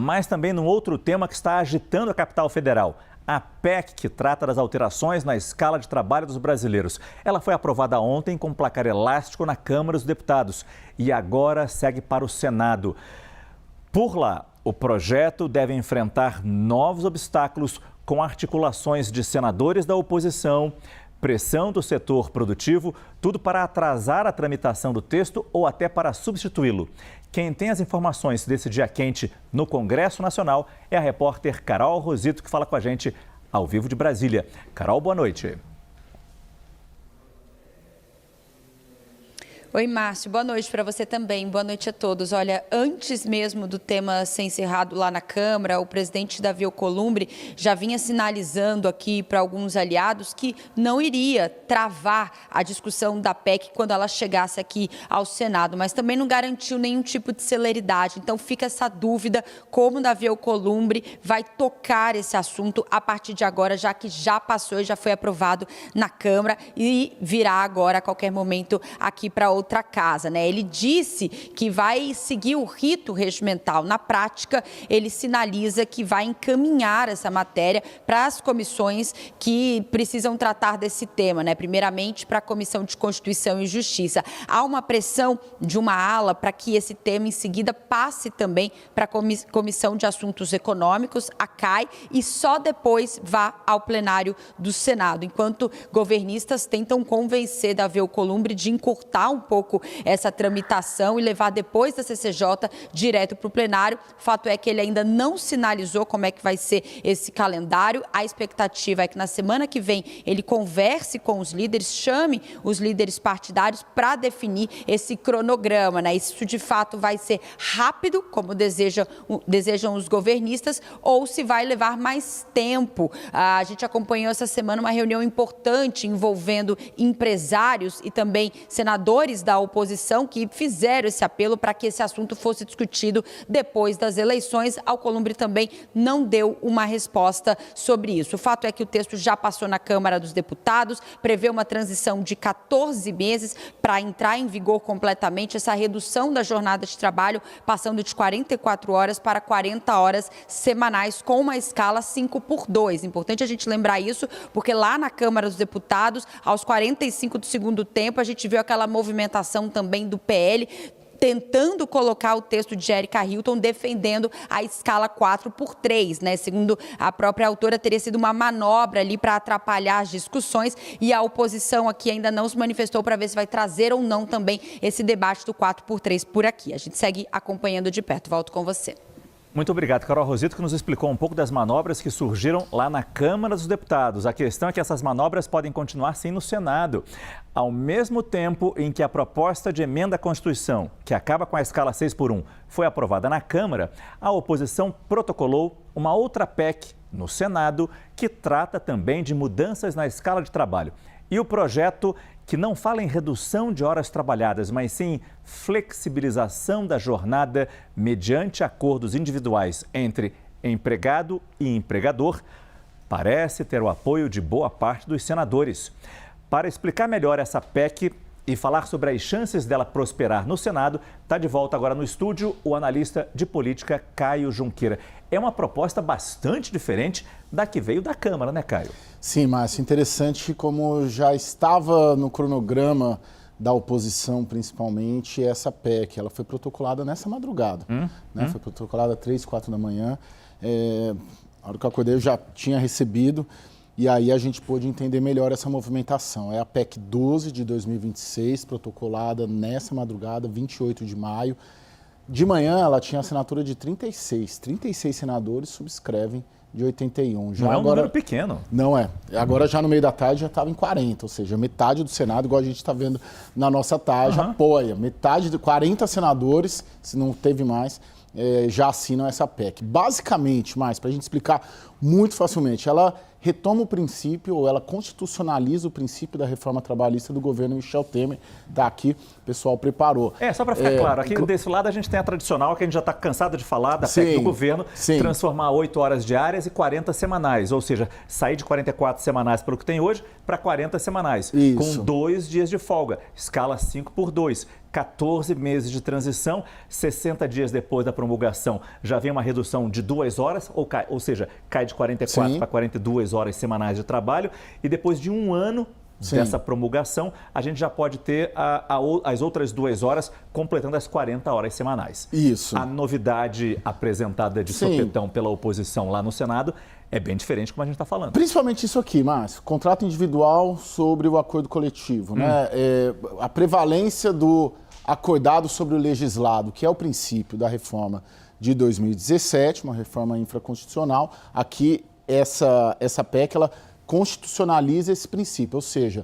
mas também num outro tema que está agitando a capital federal. A PEC, que trata das alterações na escala de trabalho dos brasileiros. Ela foi aprovada ontem com placar elástico na Câmara dos Deputados e agora segue para o Senado. Por lá, o projeto deve enfrentar novos obstáculos com articulações de senadores da oposição, pressão do setor produtivo, tudo para atrasar a tramitação do texto ou até para substituí-lo. Quem tem as informações desse dia quente no Congresso Nacional é a repórter Carol Rosito, que fala com a gente ao vivo de Brasília. Carol, boa noite. Oi, Márcio. Boa noite para você também. Boa noite a todos. Olha, antes mesmo do tema ser encerrado lá na Câmara, o presidente Davi Alcolumbre já vinha sinalizando aqui para alguns aliados que não iria travar a discussão da PEC quando ela chegasse aqui ao Senado, mas também não garantiu nenhum tipo de celeridade. Então fica essa dúvida como Davi Alcolumbre vai tocar esse assunto a partir de agora, já que já passou e já foi aprovado na Câmara e virá agora a qualquer momento aqui para outra casa, né? Ele disse que vai seguir o rito regimental. Na prática, ele sinaliza que vai encaminhar essa matéria para as comissões que precisam tratar desse tema, né? Primeiramente, para a Comissão de Constituição e Justiça. Há uma pressão de uma ala para que esse tema, em seguida, passe também para a Comissão de Assuntos Econômicos, a CAI, e só depois vá ao plenário do Senado, enquanto governistas tentam convencer Davi Alcolumbre de encurtar um pouco essa tramitação e levar depois da CCJ direto para o plenário. Fato é que ele ainda não sinalizou como é que vai ser esse calendário. A expectativa é que na semana que vem ele converse com os líderes, chame os líderes partidários para definir esse cronograma, né? Isso de fato vai ser rápido, como desejam os governistas, ou se vai levar mais tempo. A gente acompanhou essa semana uma reunião importante envolvendo empresários e também senadores da oposição que fizeram esse apelo para que esse assunto fosse discutido depois das eleições. Alcolumbre também não deu uma resposta sobre isso. O fato é que o texto já passou na Câmara dos Deputados, prevê uma transição de 14 meses para entrar em vigor completamente essa redução da jornada de trabalho, passando de 44 horas para 40 horas semanais, com uma escala 5x2. Importante a gente lembrar isso, porque lá na Câmara dos Deputados, aos 45 do segundo tempo, a gente viu aquela movimentação também do PL, tentando colocar o texto de Érica Hilton, defendendo a escala 4x3, né? Segundo a própria autora, teria sido uma manobra ali para atrapalhar as discussões, e a oposição aqui ainda não se manifestou para ver se vai trazer ou não também esse debate do 4x3 por aqui. A gente segue acompanhando de perto. Volto com você. Muito obrigado, Carol Rosito, que nos explicou um pouco das manobras que surgiram lá na Câmara dos Deputados. A questão é que essas manobras podem continuar sim no Senado. Ao mesmo tempo em que a proposta de emenda à Constituição, que acaba com a escala 6x1, foi aprovada na Câmara, a oposição protocolou uma outra PEC no Senado que trata também de mudanças na escala de trabalho. E o projeto, que não fala em redução de horas trabalhadas, mas sim flexibilização da jornada mediante acordos individuais entre empregado e empregador, parece ter o apoio de boa parte dos senadores. Para explicar melhor essa PEC e falar sobre as chances dela prosperar no Senado, está de volta agora no estúdio o analista de política Caio Junqueira. É uma proposta bastante diferente da que veio da Câmara, né, Caio? Sim, Márcio, interessante como já estava no cronograma da oposição, principalmente, essa PEC. Ela foi protocolada nessa madrugada, né? Foi protocolada às 3, 4 da manhã. A hora que eu acordei, eu já tinha recebido, e aí a gente pôde entender melhor essa movimentação. É a PEC 12 de 2026, protocolada nessa madrugada, 28 de maio. De manhã, ela tinha assinatura de 36. 36 senadores subscrevem de 81. Já não é um agora, número pequeno. Não é. Agora, já no meio da tarde, já estava em 40. Ou seja, metade do Senado, igual a gente está vendo na nossa tarde, apoia. Metade de 40 senadores, se não teve mais, já assinam essa PEC. Basicamente, mais para a gente explicar muito facilmente, ela retoma o princípio, ou ela constitucionaliza o princípio da reforma trabalhista do governo Michel Temer. Está aqui, o pessoal preparou. Só para ficar claro, aqui desse lado a gente tem a tradicional, que a gente já está cansado de falar, da PEC do governo, transformar 8 horas diárias e 40 semanais, ou seja, sair de 44 semanais pelo que tem hoje para 40 semanais, com 2 dias de folga, escala 5x2. 14 meses de transição, 60 dias depois da promulgação, já vem uma redução de 2 horas, ou seja, cai de 44 para 42 horas semanais de trabalho, e depois de um ano dessa promulgação, a gente já pode ter as outras 2 horas completando as 40 horas semanais. Isso. A novidade apresentada de sopetão pela oposição lá no Senado é bem diferente como a gente está falando. Principalmente isso aqui, Márcio, contrato individual sobre o acordo coletivo, né? A prevalência do acordado sobre o legislado, que é o princípio da reforma de 2017, uma reforma infraconstitucional. Aqui, essa PEC, ela constitucionaliza esse princípio, ou seja,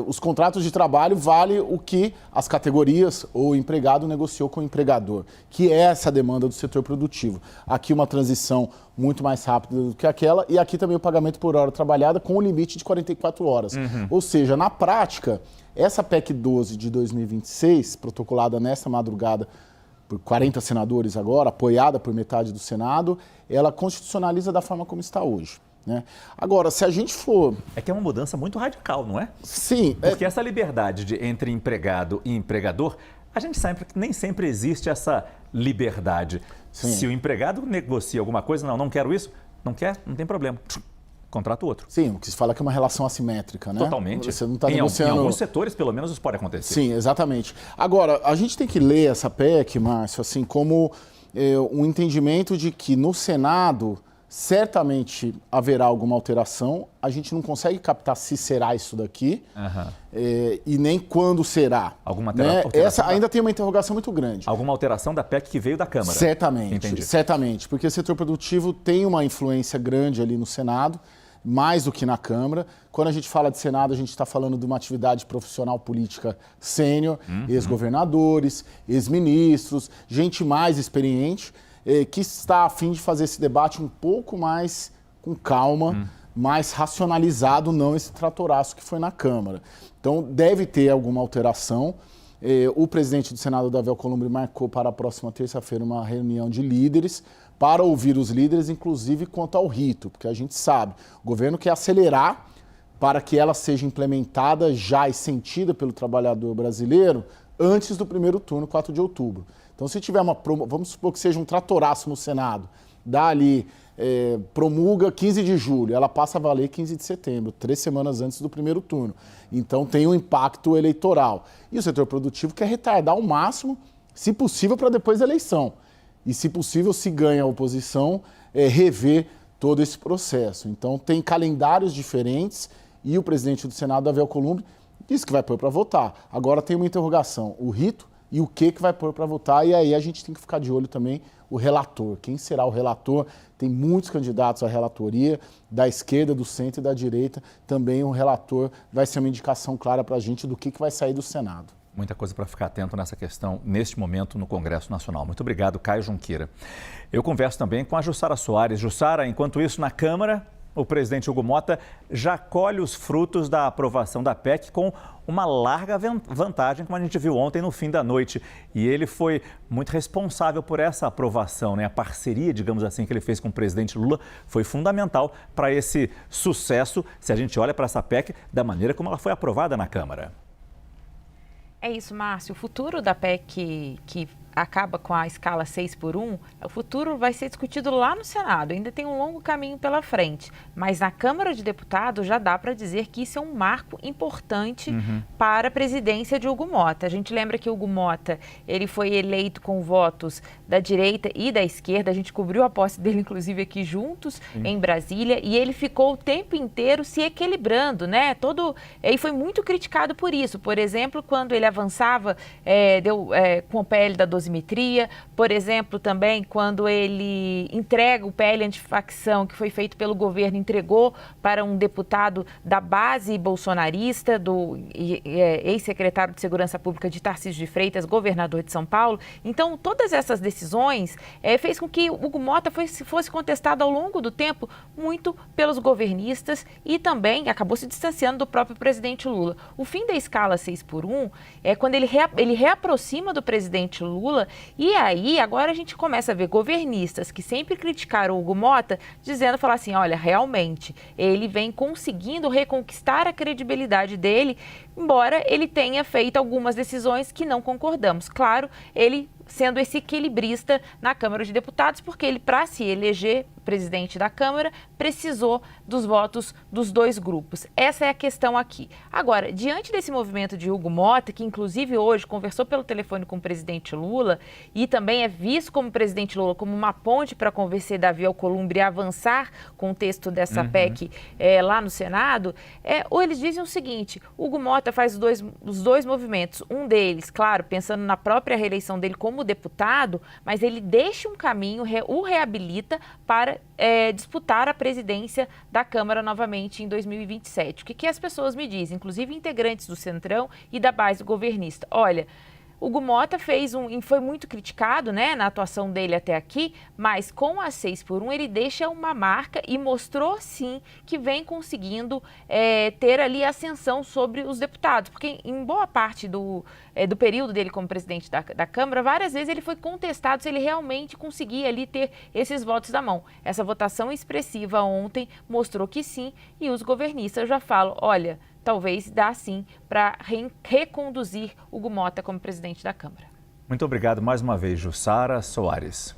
os contratos de trabalho valem o que as categorias ou o empregado negociou com o empregador, que é essa demanda do setor produtivo. Aqui uma transição muito mais rápida do que aquela, e aqui também o pagamento por hora trabalhada com o limite de 44 horas. Ou seja, na prática, essa PEC 12 de 2026, protocolada nessa madrugada por 40 senadores agora, apoiada por metade do Senado, ela constitucionaliza da forma como está hoje. Né? Agora, se a gente for... É que é uma mudança muito radical, não é? Sim. Porque essa liberdade entre empregado e empregador, a gente sabe que nem sempre existe essa liberdade. Sim. Se o empregado negocia alguma coisa, não quero isso, não quer, não tem problema. Contrata o outro. Sim, o que se fala é que é uma relação assimétrica, né? Totalmente. Você não está negociando... Em alguns setores, pelo menos, isso pode acontecer. Sim, exatamente. Agora, a gente tem que ler essa PEC, Márcio, assim, como um entendimento de que no Senado certamente haverá alguma alteração. A gente não consegue captar se será isso daqui e nem quando será. Alguma alteração? Essa ainda tem uma interrogação muito grande. Alguma alteração da PEC que veio da Câmara? Certamente. Entendi. Certamente, porque o setor produtivo tem uma influência grande ali no Senado, mais do que na Câmara. Quando a gente fala de Senado, a gente está falando de uma atividade profissional política sênior, ex-governadores, ex-ministros, gente mais experiente, que está a fim de fazer esse debate um pouco mais com calma, mais racionalizado, não esse tratoraço que foi na Câmara. Então, deve ter alguma alteração. O presidente do Senado, Davi Alcolumbre, marcou para a próxima terça-feira uma reunião de líderes para ouvir os líderes, inclusive quanto ao rito, porque a gente sabe, o governo quer acelerar para que ela seja implementada já e sentida pelo trabalhador brasileiro antes do primeiro turno, 4 de outubro. Então, se tiver vamos supor que seja um tratoraço no Senado, dá ali, promulga 15 de julho, ela passa a valer 15 de setembro, 3 semanas antes do primeiro turno. Então, tem um impacto eleitoral. E o setor produtivo quer retardar ao máximo, se possível, para depois da eleição. E, se possível, se ganha a oposição, rever todo esse processo. Então, tem calendários diferentes e o presidente do Senado, Davi Alcolumbre, disse que vai pôr para votar. Agora tem uma interrogação, o rito e o que vai pôr para votar, e aí a gente tem que ficar de olho também o relator. Quem será o relator? Tem muitos candidatos à relatoria, da esquerda, do centro e da direita. Também o relator vai ser uma indicação clara para a gente do que vai sair do Senado. Muita coisa para ficar atento nessa questão, neste momento, no Congresso Nacional. Muito obrigado, Caio Junqueira. Eu converso também com a Jussara Soares. Jussara, enquanto isso, na Câmara, o presidente Hugo Motta já colhe os frutos da aprovação da PEC com uma larga vantagem, como a gente viu ontem no fim da noite. E ele foi muito responsável por essa aprovação, né? A parceria, digamos assim, que ele fez com o presidente Lula foi fundamental para esse sucesso, se a gente olha para essa PEC da maneira como ela foi aprovada na Câmara. É isso, Márcio. O futuro da PEC que acaba com a escala 6x1, o futuro vai ser discutido lá no Senado. Ainda tem um longo caminho pela frente. Mas na Câmara de Deputados já dá para dizer que isso é um marco importante para a presidência de Hugo Motta. A gente lembra que Hugo Motta, ele foi eleito com votos da direita e da esquerda. A gente cobriu a posse dele, inclusive, aqui juntos em Brasília. E ele ficou o tempo inteiro se equilibrando, né? E foi muito criticado por isso. Por exemplo, quando ele avançava com o PL da dosimetria, por exemplo, também quando ele entrega o PL antifacção que foi feito pelo governo, entregou para um deputado da base bolsonarista, do ex-secretário de Segurança Pública de Tarcísio de Freitas, governador de São Paulo. Então, todas essas decisões fez com que Hugo Motta fosse contestado ao longo do tempo muito pelos governistas e também acabou se distanciando do próprio presidente Lula. O fim da escala 6x1 é quando ele reaproxima do presidente Lula Lula. E aí, agora a gente começa a ver governistas que sempre criticaram o Hugo Mota, falar assim, olha, realmente, ele vem conseguindo reconquistar a credibilidade dele, embora ele tenha feito algumas decisões que não concordamos. Claro, ele sendo esse equilibrista na Câmara de Deputados, porque ele, para se eleger presidente da Câmara, precisou dos votos dos dois grupos. Essa é a questão aqui. Agora, diante desse movimento de Hugo Mota, que inclusive hoje conversou pelo telefone com o presidente Lula e também é visto como presidente Lula como uma ponte para convencer Davi Alcolumbre a avançar com o texto dessa PEC lá no Senado, ou eles dizem o seguinte, Hugo Mota faz os dois movimentos, um deles, claro, pensando na própria reeleição dele como deputado, mas ele deixa um caminho, o reabilita para disputar a presidência da Câmara novamente em 2027. O que as pessoas me dizem, inclusive integrantes do Centrão e da base governista? Olha, Hugo Mota foi muito criticado, né, na atuação dele até aqui, mas com a 6x1 ele deixa uma marca e mostrou sim que vem conseguindo ter ali ascensão sobre os deputados, porque em boa parte do período dele como presidente da Câmara, várias vezes ele foi contestado se ele realmente conseguia ali ter esses votos na mão. Essa votação expressiva ontem mostrou que sim, e os governistas já falam, olha, talvez dá sim para reconduzir Hugo Mota como presidente da Câmara. Muito obrigado mais uma vez, Jussara Soares.